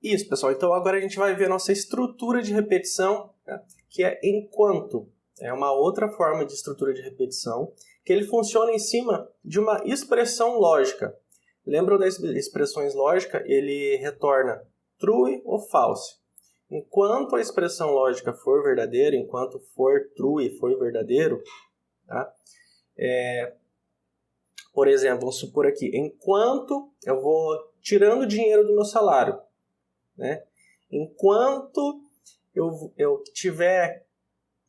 Isso, pessoal. Então agora a gente vai ver a nossa estrutura de repetição, né, que é enquanto. É uma outra forma de estrutura de repetição, que ele funciona em cima de uma expressão lógica. Lembram das expressões lógicas? Ele retorna true ou false. Enquanto a expressão lógica for verdadeira, enquanto for true e for verdadeiro, tá? Por exemplo, vamos supor aqui, enquanto eu vou tirando dinheiro do meu salário, né? Enquanto eu tiver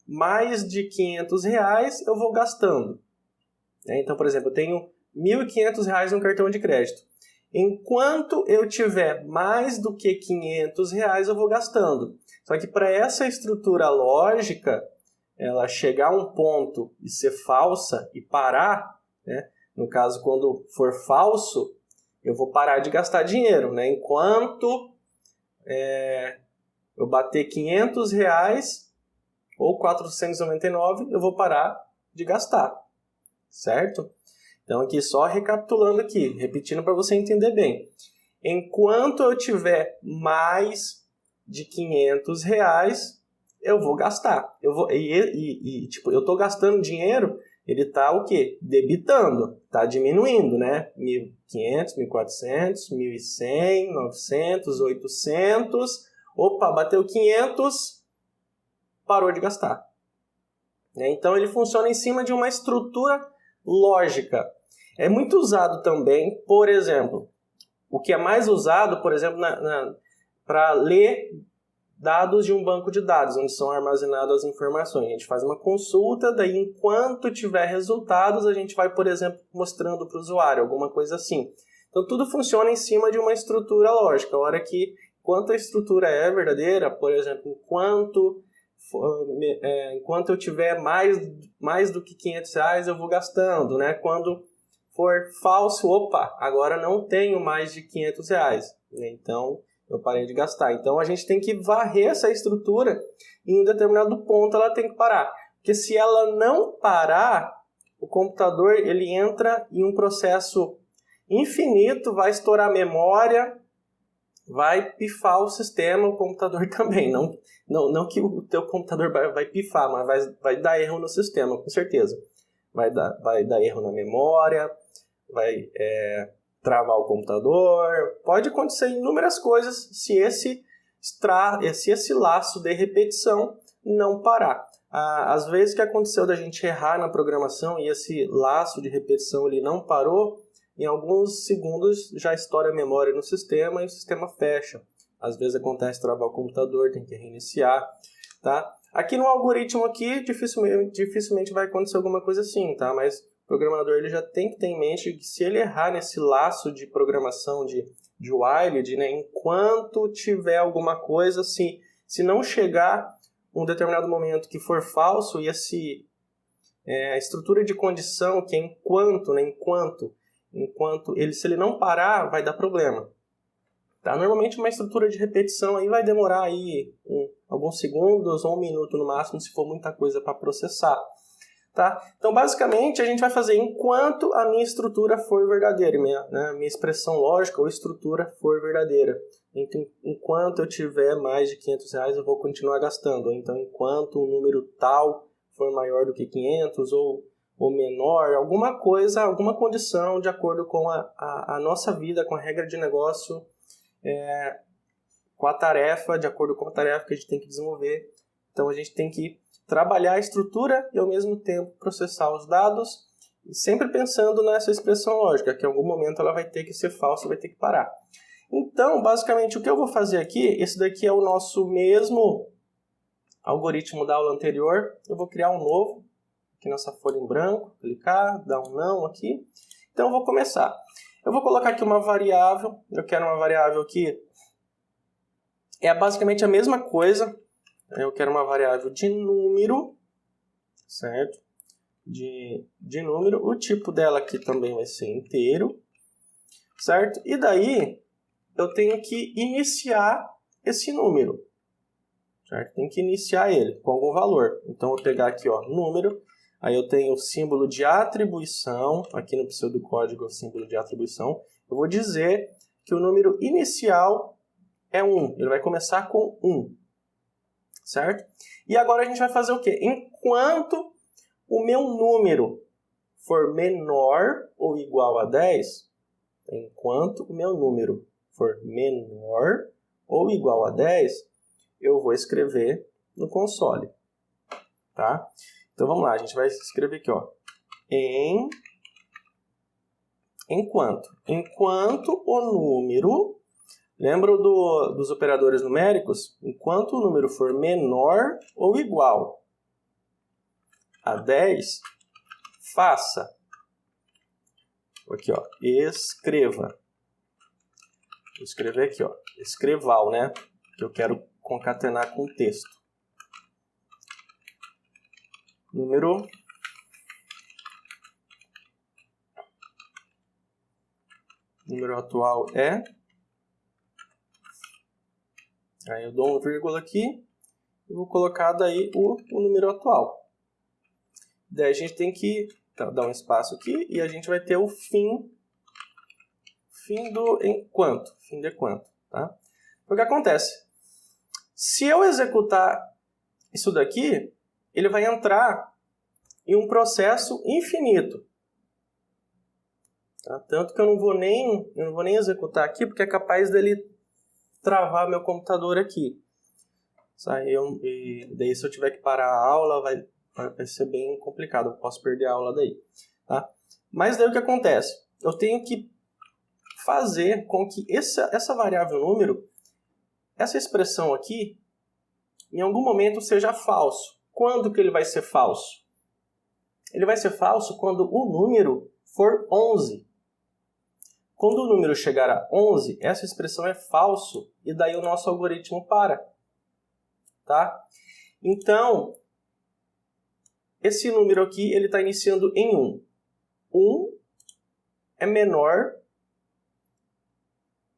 mais de R$500, eu vou gastando. Então, por exemplo, eu tenho R$1.500 no cartão de crédito. Enquanto eu tiver mais do que R$500, eu vou gastando. Só que para essa estrutura lógica, ela chegar a um ponto e ser falsa e parar, né? No caso, quando for falso, eu vou parar de gastar dinheiro, né? Enquanto eu bater R$500 ou R$499, eu vou parar de gastar, certo? Então, aqui só recapitulando aqui, repetindo para você entender bem. Enquanto eu tiver mais de R$500, eu vou gastar. Eu estou gastando dinheiro, ele está o quê? Debitando, está diminuindo, né? 1.500, 1.400, 1.100, 900, 800. Opa, bateu 500, parou de gastar. Então, ele funciona em cima de uma estrutura lógica. É muito usado também, por exemplo, o que é mais usado, por exemplo, para ler dados de um banco de dados, onde são armazenadas as informações. A gente faz uma consulta, daí enquanto tiver resultados, a gente vai, por exemplo, mostrando para o usuário, alguma coisa assim. Então, tudo funciona em cima de uma estrutura lógica. A hora que, enquanto a estrutura é verdadeira, por exemplo, enquanto eu tiver mais do que R$500, eu vou gastando, né? Quando for falso, opa, agora não tenho mais de R$500, né? Então eu parei de gastar. Então a gente tem que varrer essa estrutura e em um determinado ponto ela tem que parar. Porque se ela não parar, o computador ele entra em um processo infinito, vai estourar a memória, vai pifar o sistema, o computador também. Não que o teu computador vai pifar, mas vai dar erro no sistema, com certeza. Vai dar erro na memória, vai travar o computador. Pode acontecer inúmeras coisas se esse laço de repetição não parar. Às vezes que aconteceu da gente errar na programação e esse laço de repetição ele não parou, em alguns segundos já estoura a memória no sistema e o sistema fecha. Às vezes acontece travar o computador, tem que reiniciar, tá? Aqui no algoritmo aqui, dificilmente vai acontecer alguma coisa assim, tá? Mas o programador ele já tem que ter em mente que se ele errar nesse laço de programação de while, né, enquanto tiver alguma coisa, se não chegar um determinado momento que for falso e a estrutura de condição que é enquanto, né, se ele não parar, vai dar problema. Tá? Normalmente uma estrutura de repetição aí vai demorar aí alguns segundos ou 1 minuto no máximo, se for muita coisa para processar. Tá? Então, basicamente, a gente vai fazer enquanto a minha estrutura for verdadeira, minha expressão lógica ou estrutura for verdadeira. Então, enquanto eu tiver mais de R$500, eu vou continuar gastando. Ou então, enquanto um número tal for maior do que 500 ou menor, alguma coisa, alguma condição de acordo com a nossa vida, com a regra de negócio, com a tarefa, de acordo com a tarefa que a gente tem que desenvolver. Então, a gente tem que trabalhar a estrutura e, ao mesmo tempo, processar os dados, sempre pensando nessa expressão lógica, que em algum momento ela vai ter que ser falsa, vai ter que parar. Então, basicamente, o que eu vou fazer aqui, esse daqui é o nosso mesmo algoritmo da aula anterior, eu vou criar um novo, aqui nessa folha em branco, clicar, dar um não aqui. Então, eu vou começar. Eu vou colocar aqui uma variável, eu quero uma variável que é basicamente a mesma coisa. Eu quero uma variável de número, certo? De número. O tipo dela aqui também vai ser inteiro, certo? E daí, eu tenho que iniciar esse número, certo? Tem que iniciar ele com algum valor. Então, eu vou pegar aqui, ó, número. Aí eu tenho o símbolo de atribuição. Aqui no pseudocódigo é o símbolo de atribuição. Eu vou dizer que o número inicial é 1. Ele vai começar com 1. Certo? E agora a gente vai fazer o quê? Enquanto o meu número for menor ou igual a 10, enquanto o meu número for menor ou igual a 10, eu vou escrever no console. Tá? Então vamos lá, a gente vai escrever aqui, ó. Enquanto o número, lembra dos operadores numéricos? Enquanto o número for menor ou igual a 10, faça, aqui ó, escreva. Vou escrever aqui, ó, escreval, né? Que eu quero concatenar com o texto. Número atual é... Aí eu dou um vírgula aqui e vou colocar daí o número atual. Daí a gente tem que dar um espaço aqui e a gente vai ter o fim do enquanto, fim de quanto, tá? O que acontece? Se eu executar isso daqui, ele vai entrar em um processo infinito. Tá? Tanto que eu não vou nem executar aqui, porque é capaz dele travar meu computador aqui. E daí se eu tiver que parar a aula, vai ser bem complicado, eu posso perder a aula daí. Tá? Mas daí o que acontece? Eu tenho que fazer com que essa variável número, essa expressão aqui, em algum momento seja falso. Quando que ele vai ser falso? Ele vai ser falso quando o número for 11. Quando o número chegar a 11, essa expressão é falso e daí o nosso algoritmo para. Tá? Então, esse número aqui ele está iniciando em 1. 1 é menor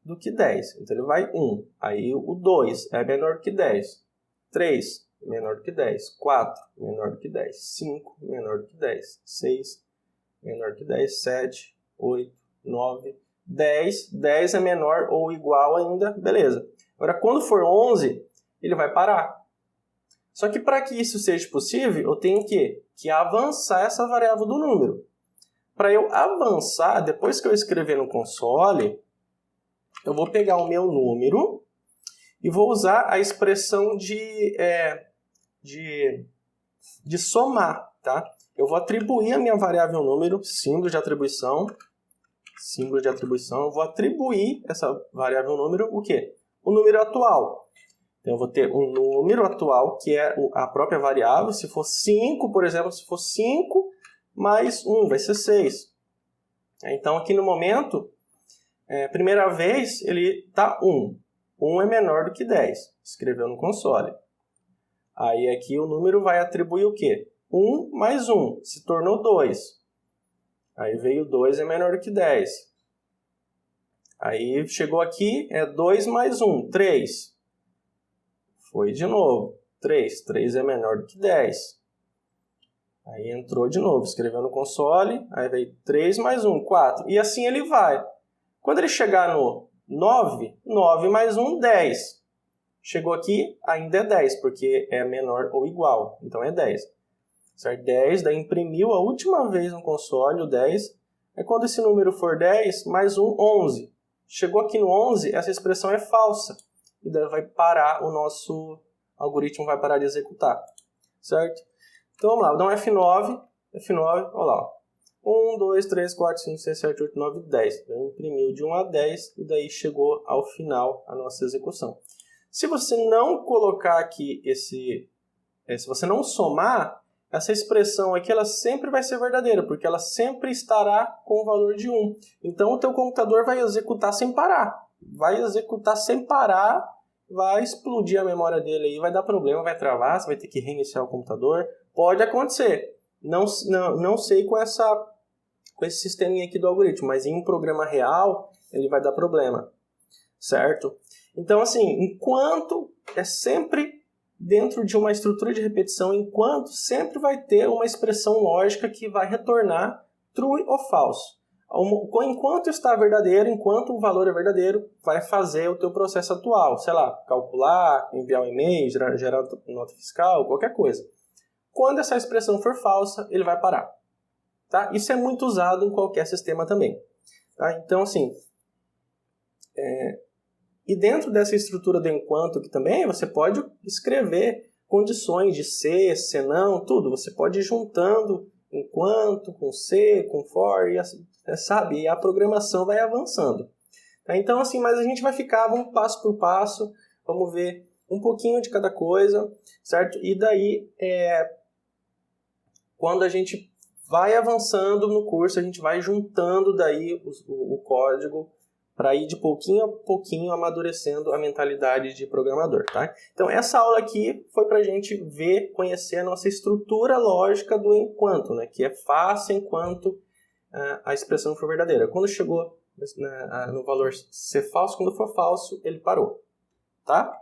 do que 10. Então ele vai 1. Aí o 2 é menor que 10. 3 menor do que 10. 4 menor do que 10. 5 menor do que 10. 6 menor do que 10. 7, 8, 9, 10. 10 é menor ou igual ainda. Beleza. Agora, quando for 11, ele vai parar. Só que para que isso seja possível, eu tenho que avançar essa variável do número. Para eu avançar, depois que eu escrever no console, eu vou pegar o meu número e vou usar a expressão de somar. Tá? Eu vou atribuir a minha variável número, símbolo de atribuição, eu vou atribuir essa variável número o quê? O número atual. Então, eu vou ter um número atual, que é a própria variável. Se for 5, por exemplo, se for 5 mais 1, vai ser 6. Então, aqui no momento, primeira vez, ele está 1. 1 é menor do que 10. Escreveu no console. Aí, aqui, o número vai atribuir o quê? 1 mais 1, se tornou 2. Aí, veio 2 é menor do que 10. Aí, chegou aqui, é 2 mais 1, 3. Foi de novo. 3. 3 é menor do que 10. Aí entrou de novo, escreveu no console. Aí veio 3 mais 1, 4. E assim ele vai. Quando ele chegar no 9, 9 mais 1, 10. Chegou aqui, ainda é 10, porque é menor ou igual. Então é 10. Certo? 10, daí imprimiu a última vez no console o 10. Aí quando esse número for 10, mais 1, 11. Chegou aqui no 11, essa expressão é falsa. E daí vai parar, o nosso algoritmo vai parar de executar. Certo? Então vamos lá, vou dar um F9, olha lá. 1, 2, 3, 4, 5, 6, 7, 8, 9, 10. Então, imprimiu de 1 a 10 e daí chegou ao final a nossa execução. Se você não colocar aqui se você não somar, essa expressão aqui ela sempre vai ser verdadeira, porque ela sempre estará com o valor de 1. Então o teu computador vai executar sem parar. Vai executar sem parar, vai explodir a memória dele aí, vai dar problema, vai travar, você vai ter que reiniciar o computador. Pode acontecer. Não sei com esse sisteminha aqui do algoritmo, mas em um programa real ele vai dar problema. Certo? Então, assim, enquanto é sempre dentro de uma estrutura de repetição, enquanto sempre vai ter uma expressão lógica que vai retornar true ou falso. Enquanto está verdadeiro, enquanto o valor é verdadeiro, vai fazer o teu processo atual, sei lá, calcular, enviar um e-mail, gerar nota fiscal, qualquer coisa. Quando essa expressão for falsa, ele vai parar. Tá? Isso é muito usado em qualquer sistema também. Tá? Então, assim, e dentro dessa estrutura do enquanto que também, você pode escrever condições de se não, tudo. Você pode ir juntando enquanto, com se, com for, e assim, sabe? E a programação vai avançando. Tá? Então, assim, mas a gente vai ficar, vamos passo por passo, vamos ver um pouquinho de cada coisa, certo? E daí, quando a gente vai avançando no curso, a gente vai juntando daí o código para ir de pouquinho a pouquinho amadurecendo a mentalidade de programador, tá? Então, essa aula aqui foi para a gente ver, conhecer a nossa estrutura lógica do enquanto, né? Que é fácil enquanto a expressão for verdadeira. Quando chegou no valor ser falso, quando for falso, ele parou, tá?